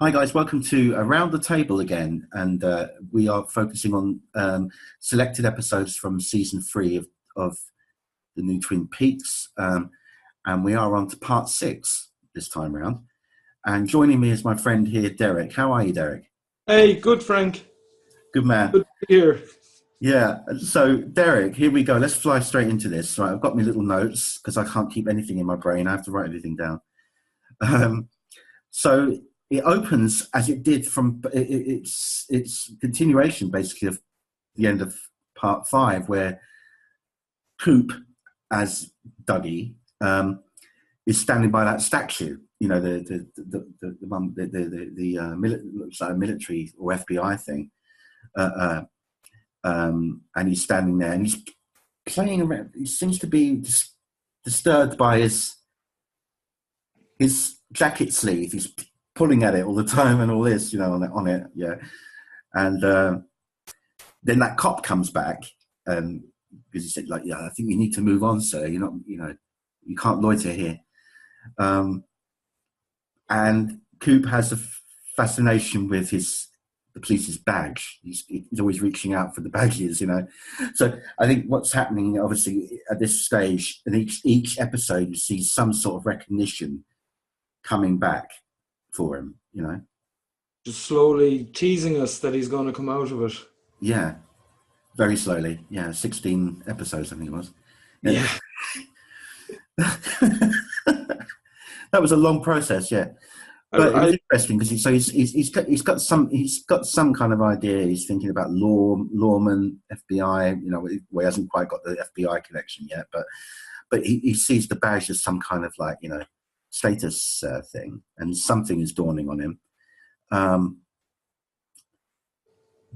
Hi guys, welcome to Around the Table again, and we are focusing on selected episodes from season 3 of the new Twin Peaks, and we are on to part 6 this time round. And joining me is my friend here, Derek. How are you, Derek? Hey, good, Frank. Good man. Good to hear. Yeah. So Derek, here we go. Let's fly straight into this. Right, I've got my little notes because I can't keep anything in my brain. I have to write everything down. So it opens as it did from its continuation, basically, of the end of part 5, where Coop, as Dougie, is standing by that statue. You know, looks like a military or FBI thing, and he's standing there and he's playing around. He seems to be disturbed by his jacket sleeve. He's pulling at it all the time and all this, on it, yeah. And then that cop comes back because he said, like, yeah, I think you need to move on, sir. You're not, you can't loiter here. And Coop has a fascination with the police's badge. He's always reaching out for the badges, So I think what's happening, obviously, at this stage, in each episode, you see some sort of recognition coming back for him, Just slowly teasing us that he's going to come out of it. Yeah, very slowly. Yeah, 16 episodes, I think it was. Yeah. That was a long process, yeah. But it was interesting because he's got some kind of idea. He's thinking about lawman, FBI. Well, he hasn't quite got the FBI connection yet, but he sees the badge as some kind of status thing, and something is dawning on him.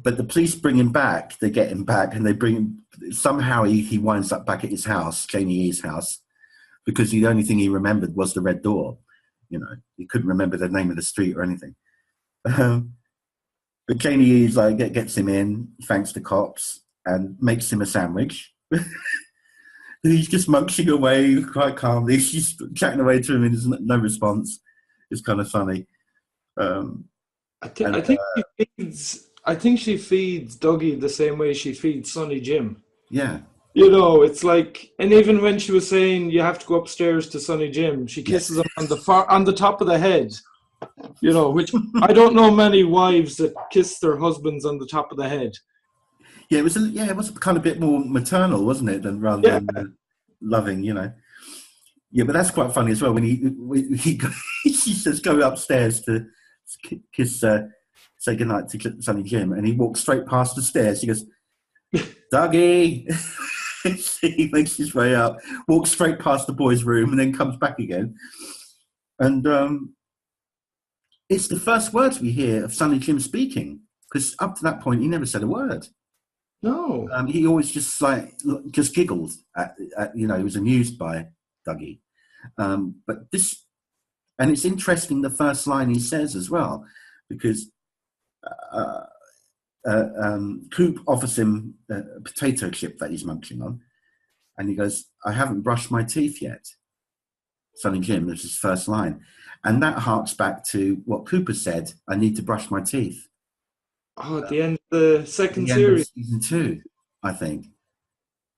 But the police bring him back. They get him back, and they bring him. Somehow he winds up back at his house, Jamie E's house, because the only thing he remembered was the red door. He couldn't remember the name of the street or anything. But Jamie E's gets him in, thanks to cops, and makes him a sandwich. He's just munching away quite calmly. She's chatting away to him and there's no response. It's kind of funny. I think she feeds Dougie the same way she feeds Sonny Jim. Yeah. It's like, and even when she was saying you have to go upstairs to Sonny Jim, she kisses him on the top of the head. Which I don't know many wives that kiss their husbands on the top of the head. Yeah, it was kind of a bit more maternal, wasn't it, rather than loving, Yeah, but that's quite funny as well when she says go upstairs to kiss, say goodnight to Sonny Jim, and he walks straight past the stairs. He goes, Dougie. He makes his way up, walks straight past the boys' room, and then comes back again. And it's the first words we hear of Sonny Jim speaking, because up to that point he never said a word. No. He always just giggled at he was amused by Dougie. But this, and it's interesting the first line he says as well, because Coop offers him a potato chip that he's munching on, and he goes, I haven't brushed my teeth yet. Sonny Jim, is his first line. And that harks back to what Cooper said, I need to brush my teeth. Oh, at the end of the second series. Season 2, I think.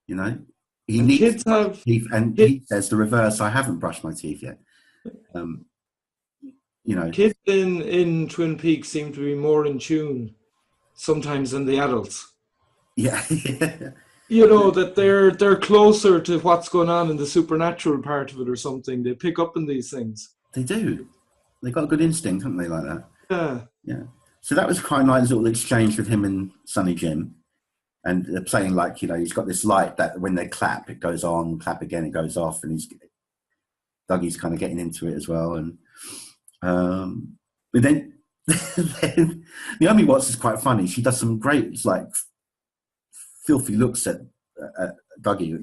He and needs kids to brush have his teeth, and he says the reverse, I haven't brushed my teeth yet. Kids in Twin Peaks seem to be more in tune sometimes than the adults. Yeah. That they're closer to what's going on in the supernatural part of it or something. They pick up on these things. They do. They got a good instinct, haven't they, like that? Yeah. Yeah. So that was quite a nice little exchange with him and Sonny Jim. And they're playing he's got this light that when they clap, it goes on, clap again, it goes off, and Dougie's kind of getting into it as well. And but then Naomi Watts is quite funny. She does some great filthy looks at Dougie,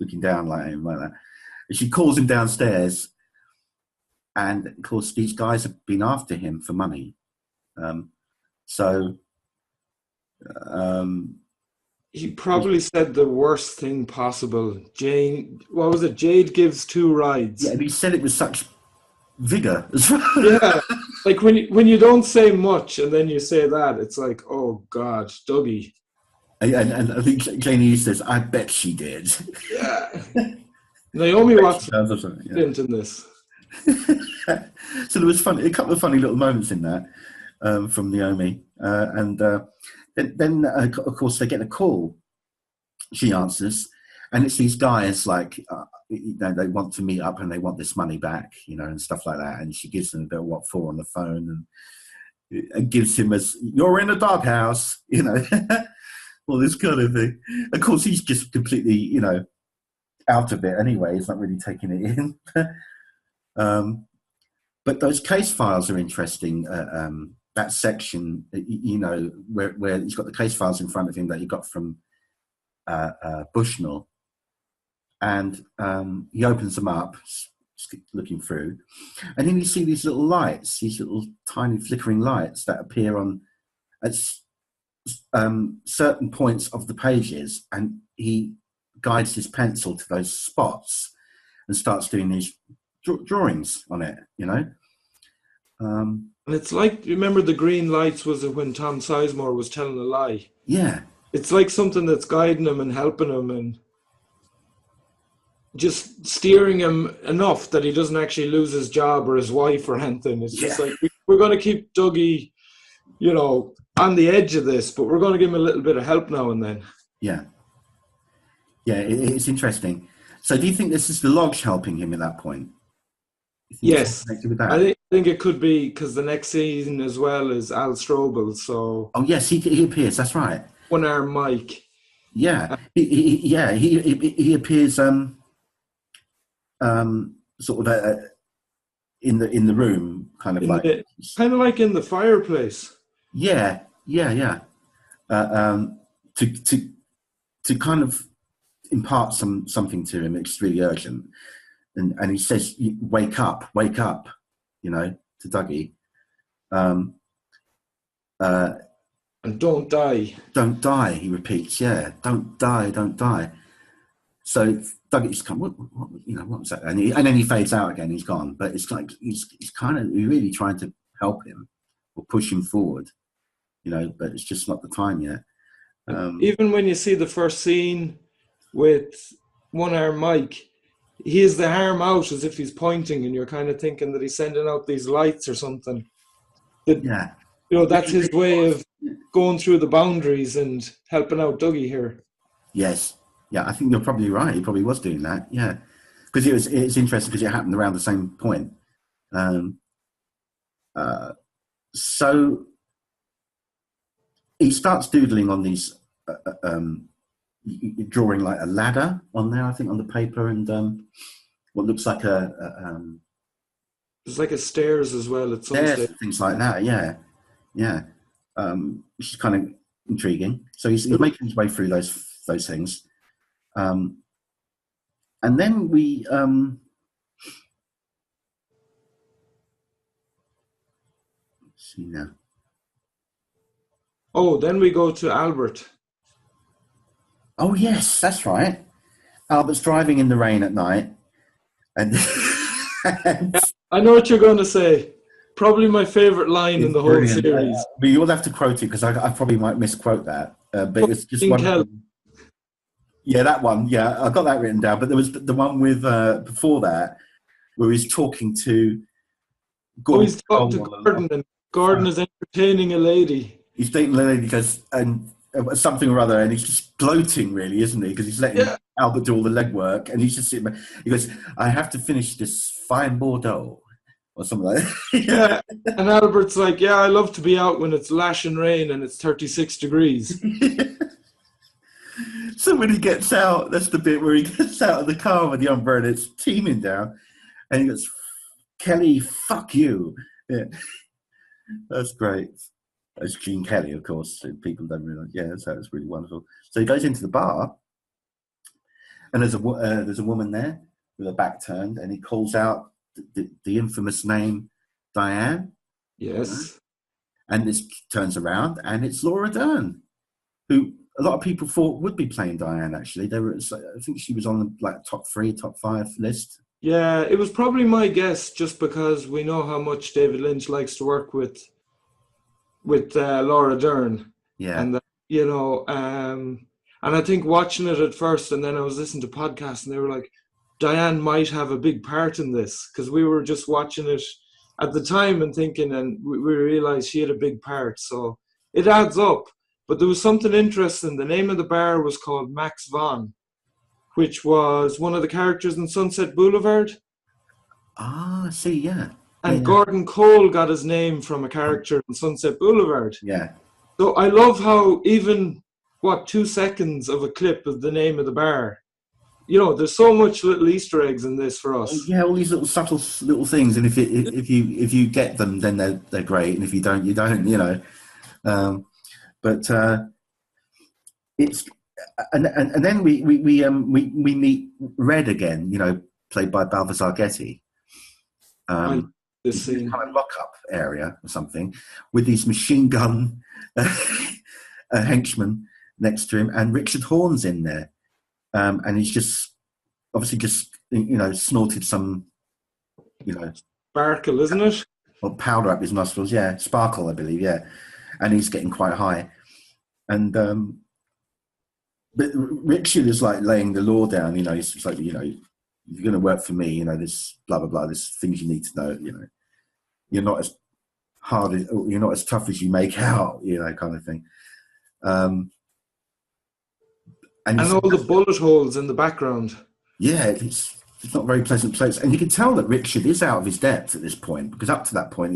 looking down like him like that. And she calls him downstairs, and of course these guys have been after him for money. He probably said the worst thing possible. Jade gives 2 rides. Yeah, and he said it with such vigor. Yeah, like when you don't say much and then you say that, it's like, oh God, Dougie. And I think Janie says, "I bet she did." Yeah. Naomi Watts Does or something, yeah. brilliant in this. So there was a couple of funny little moments in that from Naomi, and then of course they get a call. She answers, and it's these guys like they want to meet up and they want this money back, and stuff like that. And she gives them a bit of what for on the phone, and gives him "You're in a doghouse," all this kind of thing. Of course, he's just completely, out of it anyway. He's not really taking it in. But those case files are interesting. That section, where he's got the case files in front of him that he got from Bushnell, and he opens them up, looking through, and then you see these little lights, these little tiny flickering lights that appear at certain points of the pages, and he guides his pencil to those spots and starts doing these drawings on it, And it's like, remember the green lights was when Tom Sizemore was telling a lie? Yeah. It's like something that's guiding him and helping him and just steering him enough that he doesn't actually lose his job or his wife or anything. It's just like, we're going to keep Dougie, on the edge of this, but we're going to give him a little bit of help now and then. Yeah. Yeah, it's interesting. So do you think this is the logs helping him at that point? Yes. With that? I think it could be because the next season as well is Al Strobel. So. Oh, yes, he appears. That's right. One arm Mike. Yeah. He appears sort of in the room, kind of like in the fireplace. Yeah. To kind of impart something to him. It's really urgent, and he says, "Wake up," to Dougie. And don't die. Don't die, he repeats. Yeah, don't die. So Dougie's come. What was that? And then he fades out again. He's gone. But it's like he's kind of really trying to help him or push him forward, But it's just not the time yet. Even when you see the first scene with one arm Mike, he has the arm out as if he's pointing, and you're kind of thinking that he's sending out these lights or something. That's his way of going through the boundaries and helping out Dougie here. Yes. Yeah, I think you're probably right. He probably was doing that. Yeah. Because it's interesting because it happened around the same point. So he starts doodling on these, drawing like a ladder on there, I think, on the paper, and what looks like there's like a stairs as well at some stage. Things like that, yeah. Which is kind of intriguing. So he's making his way through those things, and then we let's see now. Oh, then we go to Albert. Oh yes, that's right. Albert's driving in the rain at night, and I know what you're going to say. Probably my favorite line in the whole series. But you'll have to quote it because I probably might misquote that. But it's just one. Yeah, that one. Yeah, I got that written down. But there was the one with before that where he's talking to Gordon. Oh, he's talking to Gordon, and Gordon is entertaining a lady. He's dating a lady because and something or other, and he's just gloating, really, isn't he? Because he's letting Albert do all the legwork, and he's just sitting there. He goes, "I have to finish this fine Bordeaux." Or something like that. Yeah. And Albert's like, "Yeah, I love to be out when it's lashing rain and it's 36 degrees. So when he gets out, that's the bit where he gets out of the car with the umbrella, it's teeming down, and he goes, "Kelly, fuck you." Yeah. That's great. That's Gene Kelly, of course. So people don't realise. Yeah, so it's really wonderful. So he goes into the bar, and there's a woman there with her back turned, and he calls out the infamous name Diane. Yes. And this turns around, and it's Laura Dern, who a lot of people thought would be playing Diane. Actually, I think she was on the top 3, top 5 list. Yeah, it was probably my guess, just because we know how much David Lynch likes to work with Laura Dern, Yeah. and and I think watching it at first, and then I was listening to podcasts, and they were like, Diane might have a big part in this, because we were just watching it at the time and thinking, and we realized she had a big part. So it adds up. But there was something interesting. The name of the bar was called Max Von, which was one of the characters in Sunset Boulevard. Ah, I see, yeah. And Yeah. Gordon Cole got his name from a character in Sunset Boulevard. Yeah. So I love how even, 2 seconds of a clip of the name of the bar. There's so much little Easter eggs in this for us. Yeah, all these little subtle little things, and if you get them, then they're great, and if you don't, you don't. But it's and then we meet Red again, played by Balthazar Getty. This kind of lockup area or something with these machine gun henchmen next to him, and Richard Horne's in there, and he's just obviously snorted some sparkle, isn't it? Or powder up his nostrils, yeah, sparkle, I believe, yeah, and he's getting quite high, and but Richard is like laying the law down, he's like, if you're going to work for me, this blah blah blah, there's things you need to know, you're not as hard as, you're not as tough as you make out, kind of thing. And all the bullet holes in the background. Yeah, it's not a very pleasant place, and you can tell that Richard is out of his depth at this point, because up to that point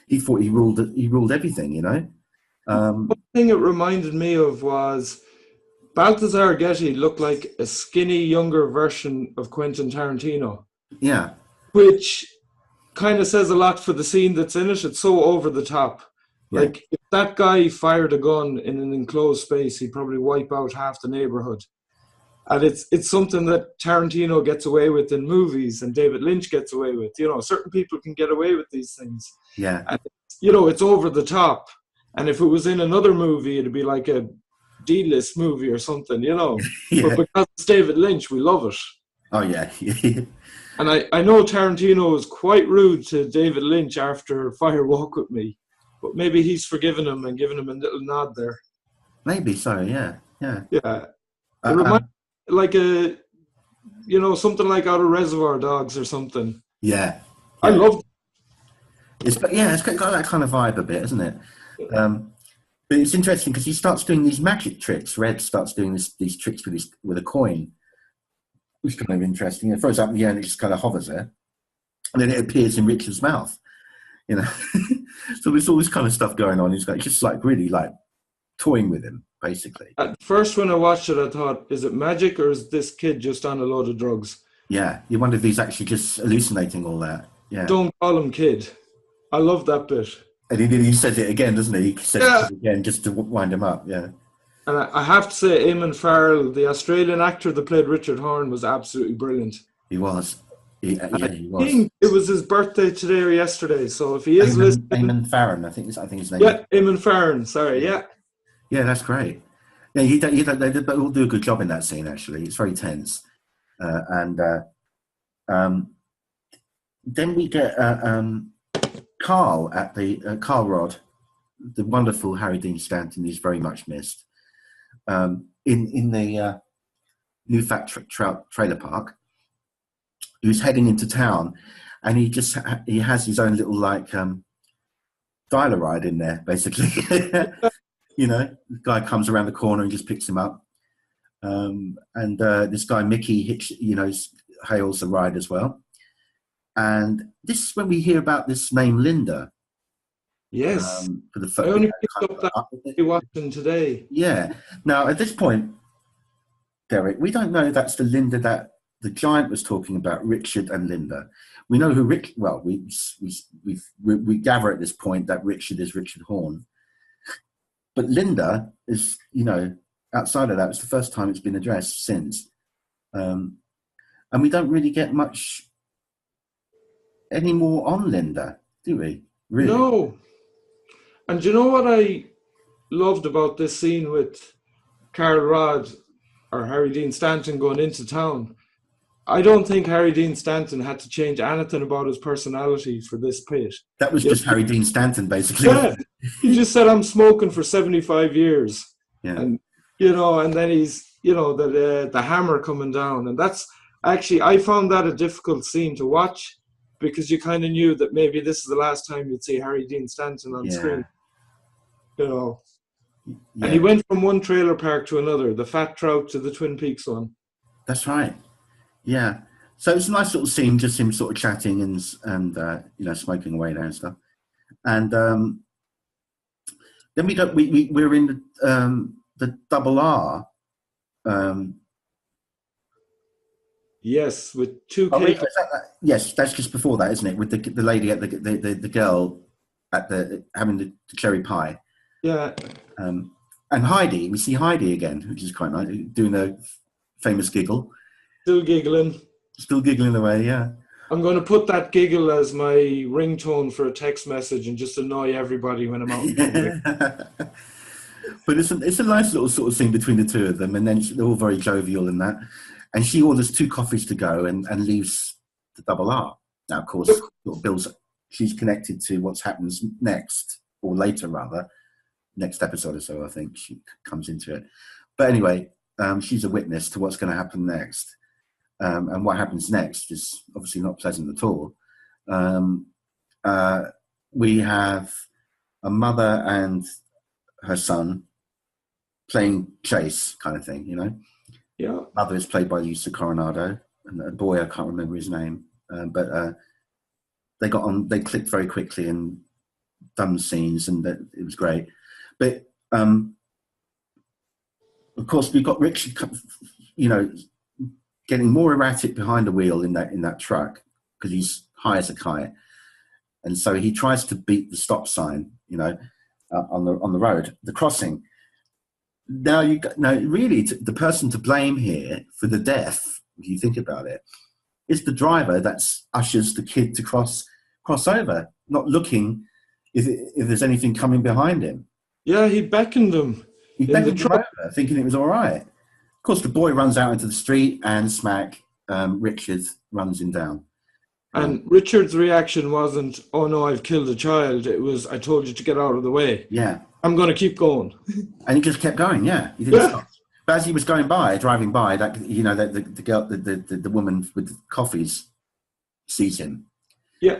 he thought he ruled everything, One thing it reminded me of was Balthazar Getty looked like a skinny, younger version of Quentin Tarantino. Yeah. Which kind of says a lot for the scene that's in it. It's so over the top. Yeah. Like, if that guy fired a gun in an enclosed space, he'd probably wipe out half the neighborhood. And it's something that Tarantino gets away with in movies, and David Lynch gets away with. Certain people can get away with these things. Yeah. And, it's over the top. And if it was in another movie, it'd be like a D-list movie or something, Yeah. But because it's David Lynch, we love it. Oh, yeah. And I know Tarantino was quite rude to David Lynch after Fire Walk With Me, but maybe he's forgiven him and given him a little nod there. Maybe so, yeah. Yeah. It reminds like something like out of Reservoir Dogs or something. Yeah. I love it. It's got that kind of vibe a bit, isn't it? But it's interesting because he starts doing these magic tricks. Red starts doing these tricks with a coin, which is kind of interesting. It throws up in the air and it just kind of hovers there. And then it appears in Richard's mouth, So there's all this kind of stuff going on. It's just like really like toying with him, basically. At first, when I watched it, I thought, is it magic or is this kid just on a load of drugs? Yeah, you wonder if he's actually just hallucinating all that. Yeah. Don't call him kid. I love that bit. And he says it again, doesn't he? He says it again just to wind him up, yeah. And I have to say, Eamon Farrell, the Australian actor that played Richard Horne, was absolutely brilliant. He was. He was. I think it was his birthday today or yesterday, so if he is listening... Eamon Farron, I think his name. Yeah, Eamon Farron, sorry, yeah. Yeah, that's great. Yeah, they all do a good job in that scene, actually. It's very tense. Then we get Carl at the Carl Rod, the wonderful Harry Dean Stanton, who's very much missed, in the New Fat Trailer Park, who's heading into town, and he has his own little dial ride in there, basically. The guy comes around the corner and just picks him up, and this guy Mickey hails the ride as well. And this is when we hear about this name Linda. Yes. For the I only picked up that you're watching today. Yeah. Now, at this point, Derek, we don't know that's the Linda that the giant was talking about, Richard and Linda. We know who Rick. Well, we gather at this point that Richard is Richard Horne, but Linda is, outside of that, it's the first time it's been addressed since, and we don't really get much any more on Linda, do we? Really? No. And do you know what I loved about this scene with Carl Rod or Harry Dean Stanton going into town? I don't think Harry Dean Stanton had to change anything about his personality for this bit. That was just Harry Dean Stanton, basically. Yeah, he just said, "I'm smoking for 75 years," Yeah. and and then he's, the hammer coming down, and that's actually, I found that a difficult scene to watch because you kind of knew that maybe this is the last time you'd see Harry Dean Stanton on screen. And he went from one trailer park to another, the Fat Trout to the Twin Peaks one. That's right. Yeah. So it's a nice little scene, just him sort of chatting and smoking away there and stuff. And then we're in the double R. Yes, with two cake. Yes, that's just before that, isn't it? With the lady at the girl at having the cherry pie. Yeah. And Heidi, we see Heidi again, which is quite nice, doing a famous giggle. Still giggling away, yeah. I'm going to put that giggle as my ringtone for a text message and just annoy everybody when I'm out in public. But it's a nice little sort of scene between the two of them, and then they're all very jovial in that. And she orders 2 coffees to go and leaves the double R. Now, of course, she's connected to what happens next, or later rather, next episode or so, I think she comes into it. But anyway, she's a witness to what's going to happen next. And what happens next is obviously not pleasant at all. We have a mother and her son playing chase kind of thing, Yeah. Mother is played by Lisa Coronado, and the boy, I can't remember his name, but they got on. They clicked very quickly and done scenes, and it was great. But of course, we've got Richard, getting more erratic behind the wheel in that truck because he's high as a kite, and so he tries to beat the stop sign, on the road, the crossing. Now really, the person to blame here for the death, if you think about it, is the driver that ushers the kid to cross over, not looking if there's anything coming behind him. Yeah, he beckoned him. He beckoned him over, thinking it was all right. Of course, the boy runs out into the street, and smack, Richard runs him down. And Richard's reaction wasn't, "Oh no, I've killed a child." It was, "I told you to get out of the way. Yeah. I'm going to keep going." And he just kept going, yeah. He didn't stop. But as he was driving by, that the girl, the woman with the coffees sees him. Yeah.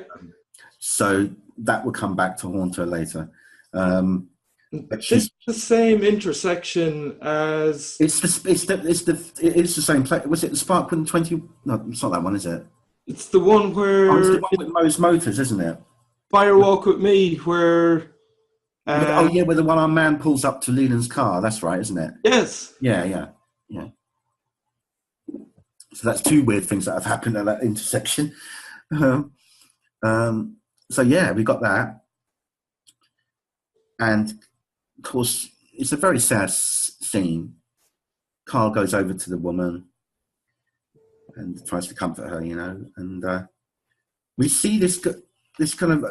So that will come back to haunt her later. But this is the same intersection as... It's the same place. Was it the Sparkwood 20? No, it's not that one, is it? It's the one where... Oh, it's the one with Moe's Motors, isn't it? Firewalk with Me, where... where the one-armed man pulls up to Leland's car. That's right, isn't it? Yes. Yeah. So that's 2 weird things that have happened at that intersection. So yeah, we got that. And of course, it's a very sad scene. Carl goes over to the woman and tries to comfort her, and we see this kind of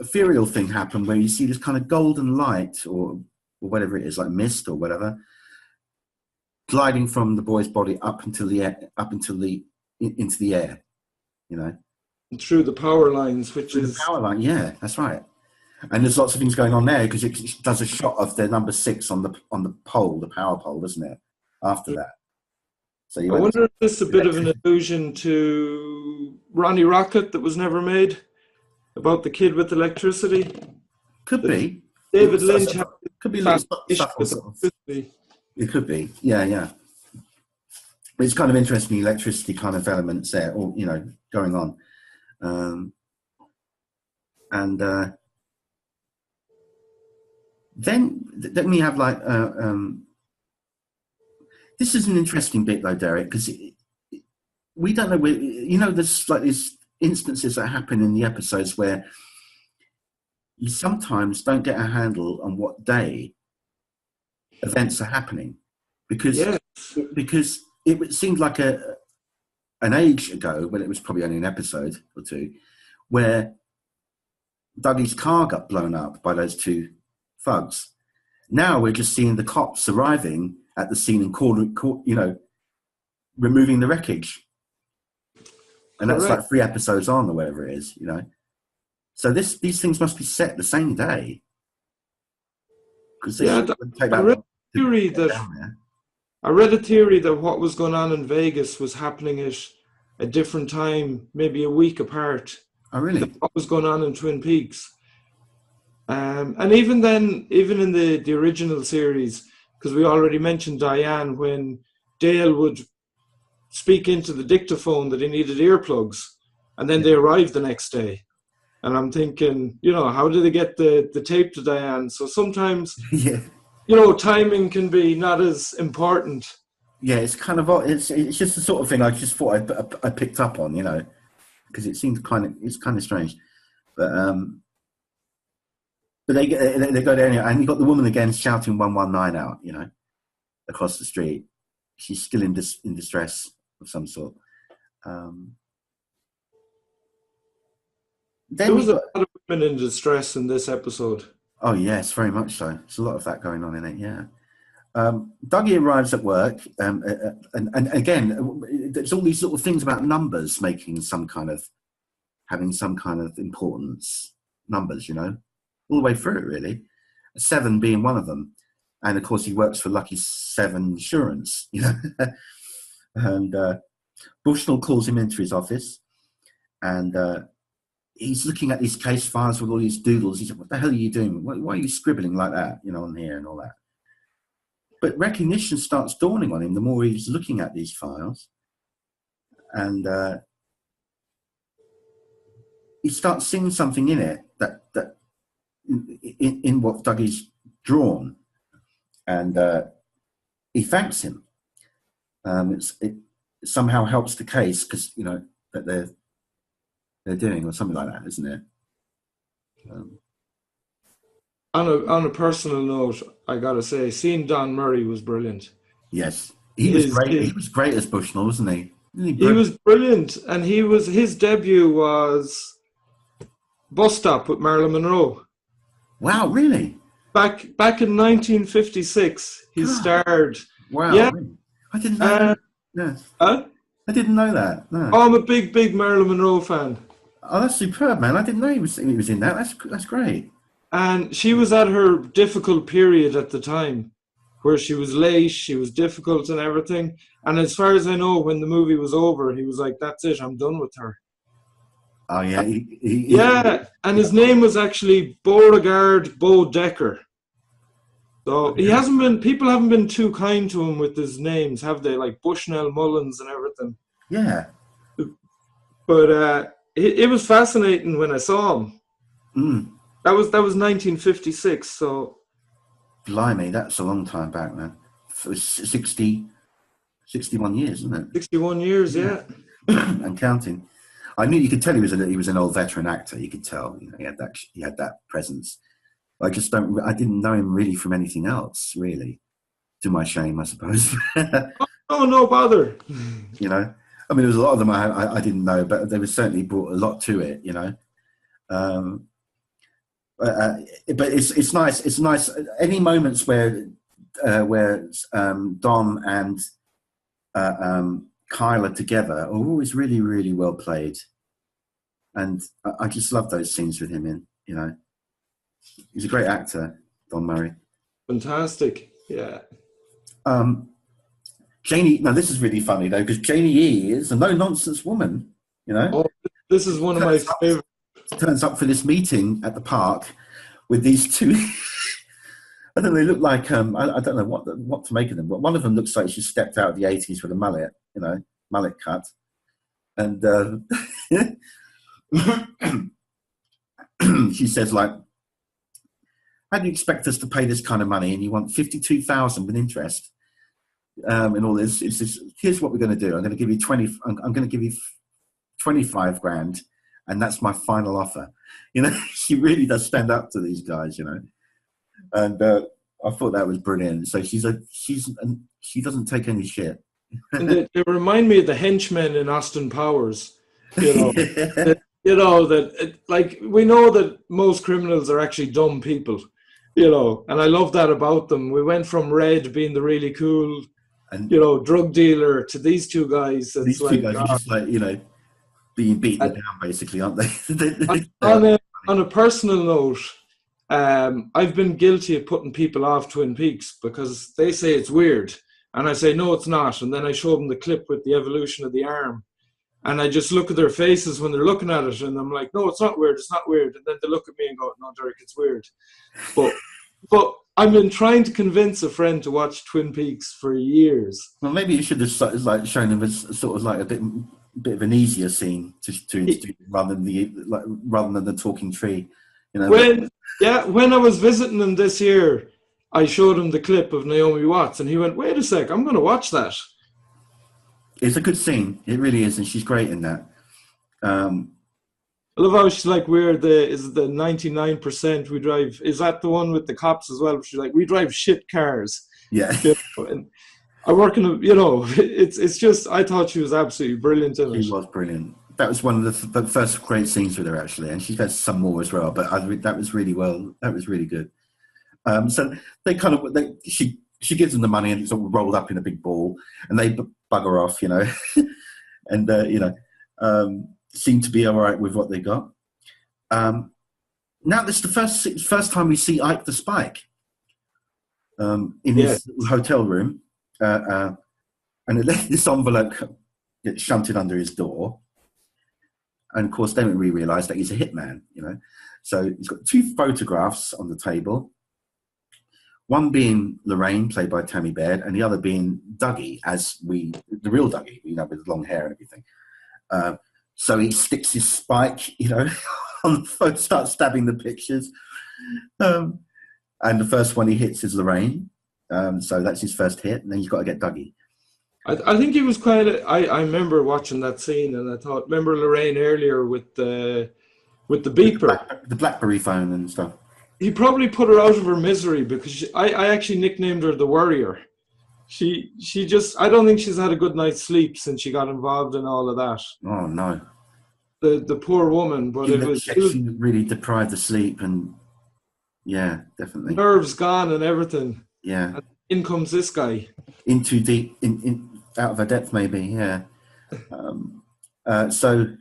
ethereal thing happen where you see this kind of golden light or whatever it is, like mist or whatever, gliding from the boy's body into the air, through the power lines, the power line. Yeah, that's right. And there's lots of things going on there because it does a shot of the number 6 on the pole, the power pole, doesn't it? After that, so I wonder if this is a bit of an allusion to Ronnie Rocket that was never made, about the kid with electricity. Could be. David Lynch could be like it could be. Yeah. But it's kind of interesting, electricity kind of elements there, or going on, and then we have like this is an interesting bit though, Derek, because we don't know where, there's like these instances that happen in the episodes where you sometimes don't get a handle on what day events are happening, because it seemed like an age ago, but it was probably only an episode or 2, where Dougie's car got blown up by those 2 thugs. Now we're just seeing the cops arriving at the scene and removing the wreckage. And that's like 3 episodes on or whatever it is, you know. So these things must be set the same day. Because they shouldn't take that long to get down there. I read a theory that what was going on in Vegas was happening at a different time, maybe a week apart. Oh, really? What was going on in Twin Peaks. And even then, even in the original series, because we already mentioned Diane, when Dale would speak into the dictaphone that he needed earplugs, and then they arrived the next day. And I'm thinking, you know, how did they get the tape to Diane? So sometimes, you know, timing can be not as important. Yeah, it's kind of it's just the sort of thing I just thought I picked up on, you know, because it seems it's kind of strange, but they go there anyway, and you got the woman again shouting 119 out, you know, across the street. She's still in distress of some sort. There was a lot of women in distress in this episode. Oh yes, very much so. There's a lot of that going on in it. Yeah. Dougie arrives at work, and again, there's all these little things about numbers having some kind of importance. Numbers, you know, all the way through it, really. 7 being one of them, and of course he works for Lucky 7 Insurance, you know. And Bushnell calls him into his office, and he's looking at these case files with all these doodles. He said, "What the hell are you doing? Why are you scribbling like that, you know, on here and all that?" But recognition starts dawning on him the more he's looking at these files. And he starts seeing something in it that in what Dougie's drawn. And he thanks him. It somehow helps the case because, you know, that they're doing, or something like that, isn't it? On a personal note, I gotta say, seeing Don Murray was brilliant. Yes, he was great. He was great as Bushnell, wasn't he? He was brilliant, and his debut was Bus Stop with Marilyn Monroe. Wow, really? Back in 1956, he starred. Wow, yeah. Really? I didn't know that. Yeah. I didn't know that. No. Oh, I'm a big Marilyn Monroe fan. Oh, that's superb, man! I didn't know he was in that. That's great. And she was at her difficult period at the time, where she was late, she was difficult and everything. And as far as I know, when the movie was over, he was like, "That's it, I'm done with her." Oh yeah, and his name was actually Beauregard Bodecker. So people haven't been too kind to him with his names, have they? Like Bushnell, Mullins, and everything. Yeah. But it was fascinating when I saw him. Mm. That was 1956. So. Blimey, that's a long time back, man. It was 61 years, isn't it? 61 years, yeah. And counting. I knew you could tell he was an old veteran actor. You could tell, you know, he had that presence. I didn't know him really from anything else, really. To my shame, I suppose. Oh, no bother. You know, I mean, there was a lot of them I didn't know, but they were certainly brought a lot to it, you know. But it's nice. It's nice. Any moments where Dom and Kyle are together are always really, really well played, and I just love those scenes with him in. You know, he's a great actor, Don Murray. Fantastic, yeah. Janie. Now this is really funny though, because Janie E is a no-nonsense woman. You know. Oh, this is one of my favorite. Turns up for this meeting at the park with these two. I don't know. They look like I don't know what to make of them. But one of them looks like she stepped out of the 80s with a mullet, you know, mullet cut. And she says, like, "How do you expect us to pay this kind of money? And you want 52,000 with interest, and all this? It's just, here's what we're going to do. I'm going to give you 20. I'm going to give you 25 grand." And that's my final offer. You know, she really does stand up to these guys, you know. And I thought that was brilliant. So she doesn't take any shit. And they remind me of the henchmen in Austin Powers. You know, like we know that most criminals are actually dumb people. You know, and I love that about them. We went from Red being the really cool, and, you know, drug dealer to these two guys. These two guys are just like, you know. being beaten down, basically, aren't they? On a personal note, I've been guilty of putting people off Twin Peaks because they say it's weird. And I say, no, it's not. And then I show them the clip with the evolution of the arm. And I just look at their faces when they're looking at it. And I'm like, no, it's not weird. It's not weird. And then they look at me and go, no, Derek, it's weird. But I've been trying to convince a friend to watch Twin Peaks for years. Well, maybe you should have like shown them as sort of like a bit of an easier scene to rather than the talking tree. You know. When I was visiting him this year, I showed him the clip of Naomi Watts, and he went, "Wait a sec, I'm going to watch that." It's a good scene. It really is, and she's great in that. I love how she's like, we're the 99% we drive. Is that the one with the cops as well? She's like, we drive shit cars. Yeah. And I work in it's just, I thought she was absolutely brilliant in it. She was brilliant. That was one of the first great scenes with her, actually, and she's had some more as well. But that was really well. That was really good. So she gives them the money, and it's all rolled up in a big ball, and they bugger off, you know, and seem to be all right with what they got. Now this is the first time we see Ike the Spike in his hotel room, and this envelope gets shunted under his door. And of course, then we realise that he's a hitman, you know. So he's got two photographs on the table. One being Lorraine, played by Tammy Baird, and the other being Dougie, the real Dougie, you know, with long hair and everything. So he sticks his spike, you know, on the phone, starts stabbing the pictures. And the first one he hits is Lorraine. So that's his first hit, and then he's got to get Dougie. I think he was I remember watching that scene, and I thought, remember Lorraine earlier with the beeper? The BlackBerry phone and stuff. He probably put her out of her misery because I actually nicknamed her the Worrier. She just, I don't think she's had a good night's sleep since she got involved in all of that. Oh no, the poor woman. But it was really deprived of sleep, and yeah, definitely nerves gone and everything. Yeah, and in comes this guy. In too deep, in out of her depth, maybe. Yeah. So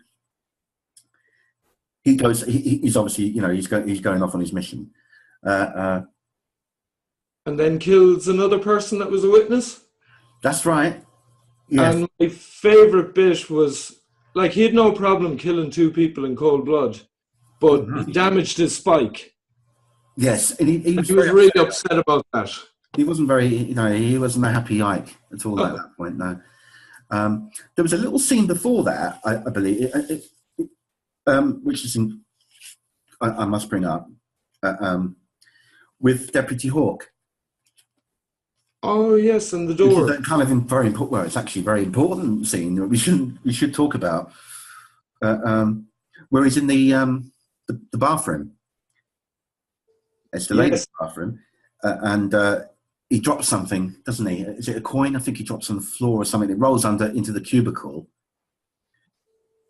he goes. He's obviously, you know, he's going off on his mission. And then kills another person that was a witness. That's right. Yes. And my favourite bit was, like, he had no problem killing two people in cold blood, but he damaged his spike. Yes, and he was really upset about that. He wasn't he wasn't a happy Ike at all at that point, no. There was a little scene before that, I believe, which is I must bring up, with Deputy Hawk. Oh yes, and the door. Which is kind of very important. Well, it's actually a very important scene that we should talk about. Where he's in the bathroom. It's the ladies' bathroom, and he drops something, doesn't he? Is it a coin? I think he drops on the floor or something. It rolls into the cubicle.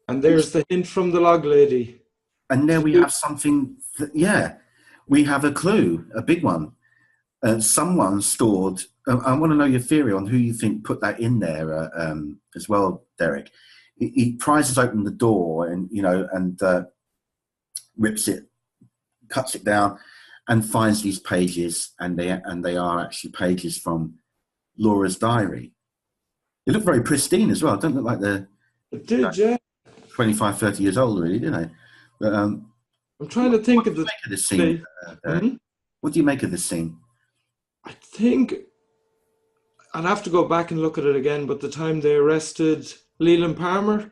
And there's the hint from the log lady. And there we have something. We have a clue, a big one. Someone stored. I want to know your theory on who you think put that in there as well, Derek. He prizes open the door and rips it, cuts it down, and finds these pages, and they are actually pages from Laura's diary. They look very pristine as well. Don't look like they're 25, 30 years old, really, do they? But, I'm trying to think of this scene. What do you make of this scene? I think I'd have to go back and look at it again, but the time they arrested Leland Palmer.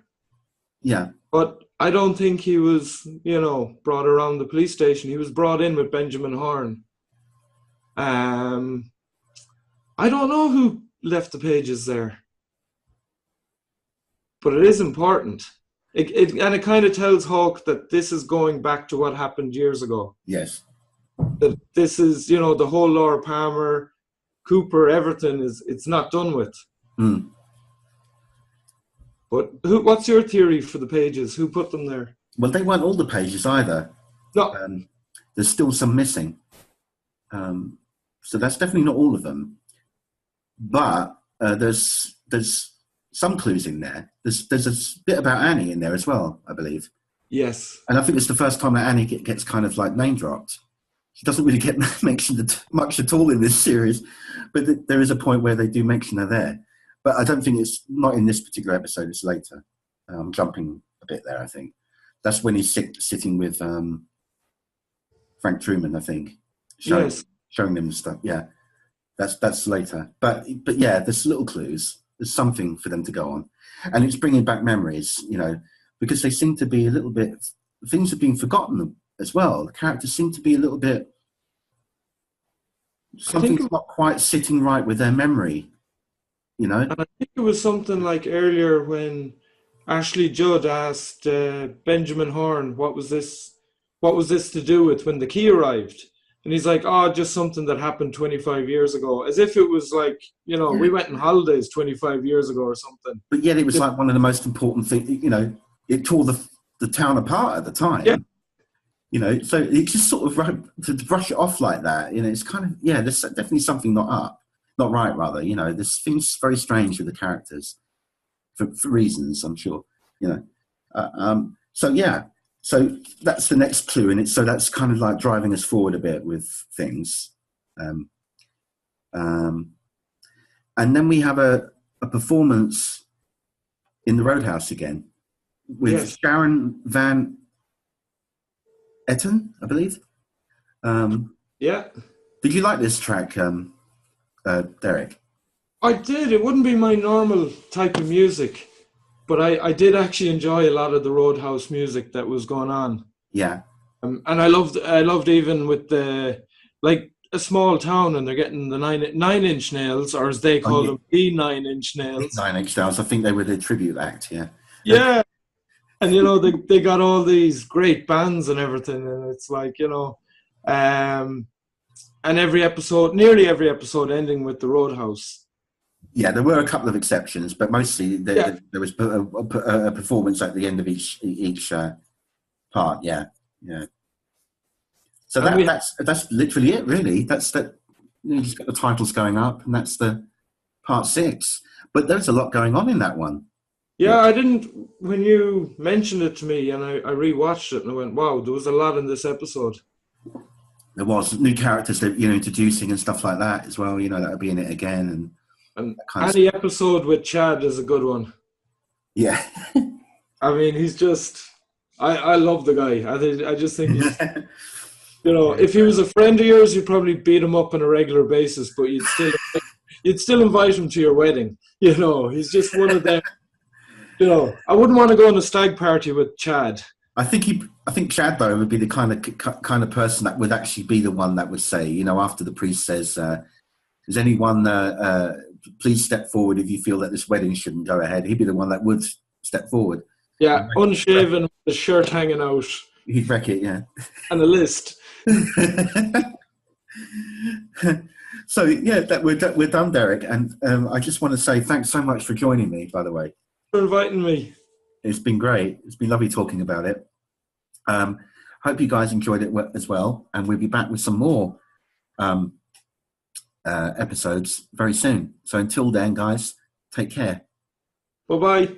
Yeah. But I don't think he was, brought around the police station. He was brought in with Benjamin Horn. I don't know who left the pages there. But it is important. It kind of tells Hawk that this is going back to what happened years ago. Yes. That this is, the whole Laura Palmer, Cooper, everything it's not done with. Mm. But what's your theory for the pages? Who put them there? Well, they weren't all the pages either. No. There's still some missing. So that's definitely not all of them. But there's some clues in there. There's a bit about Annie in there as well, I believe. Yes. And I think it's the first time that Annie gets kind of like name dropped. She doesn't really get mentioned much at all in this series, but there is a point where they do mention her there. But I don't think it's not in this particular episode. It's later. I'm jumping a bit there, I think. That's when he's sitting with Frank Truman, I think, showing them stuff. Yeah, that's later. But yeah, there's little clues. There's something for them to go on, and it's bringing back memories, because they seem to be a little bit. Things have been forgotten as well. The characters seem to be a little bit. Something's not quite sitting right with their memory, And I think it was something like earlier when Ashley Judd asked Benjamin Horne, what was this to do with when the key arrived? And he's like, just something that happened 25 years ago. As if it was like, we went on holidays 25 years ago or something. But yet it was like one of the most important things, it tore the town apart at the time. Yeah. So it's just sort of to brush it off like that, it's kind of, there's definitely something not right, rather. This thing's very strange with the characters for reasons, I'm sure, So that's the next clue in it. So that's kind of like driving us forward a bit with things. And then we have a performance in the Roadhouse again with Sharon Van Etten, I believe. Yeah. Did you like this track, Derek? I did. It wouldn't be my normal type of music, but I did actually enjoy a lot of the Roadhouse music that was going on. Yeah. And I loved even with the, like, a small town and they're getting the 9-inch nails, or as they call them, the 9-inch nails. 9-inch nails. I think they were the tribute act, yeah. Yeah. And, they got all these great bands and everything. And it's like, and nearly every episode ending with the Roadhouse. Yeah, there were a couple of exceptions, but mostly there was a performance at the end of each part, yeah. So that's literally it, really. That's that. You just got the titles going up, and that's the part 6. But there's a lot going on in that one. Yeah, I didn't. When you mentioned it to me, and I rewatched it, and I went, "Wow, there was a lot in this episode." There was new characters that introducing and stuff like that as well. That would be in it again, and any episode with Chad is a good one. Yeah, I mean, he's just. I love the guy. I just think he's. If he was a friend of yours, you'd probably beat him up on a regular basis, but you'd still invite him to your wedding. He's just one of them. I wouldn't want to go on a stag party with Chad. I think Chad though would be the kind of person that would actually be the one that would say, after the priest says, "Does anyone please step forward if you feel that this wedding shouldn't go ahead?" He'd be the one that would step forward. Yeah, unshaven, with the shirt hanging out. He'd wreck it, yeah. And a list. So we're done, Derek, and I just want to say thanks so much for joining me. By the way, for inviting me. It's been great. It's been lovely talking about it. Hope you guys enjoyed it as well, and we'll be back with some more episodes very soon. So until then, guys, take care. Bye-bye.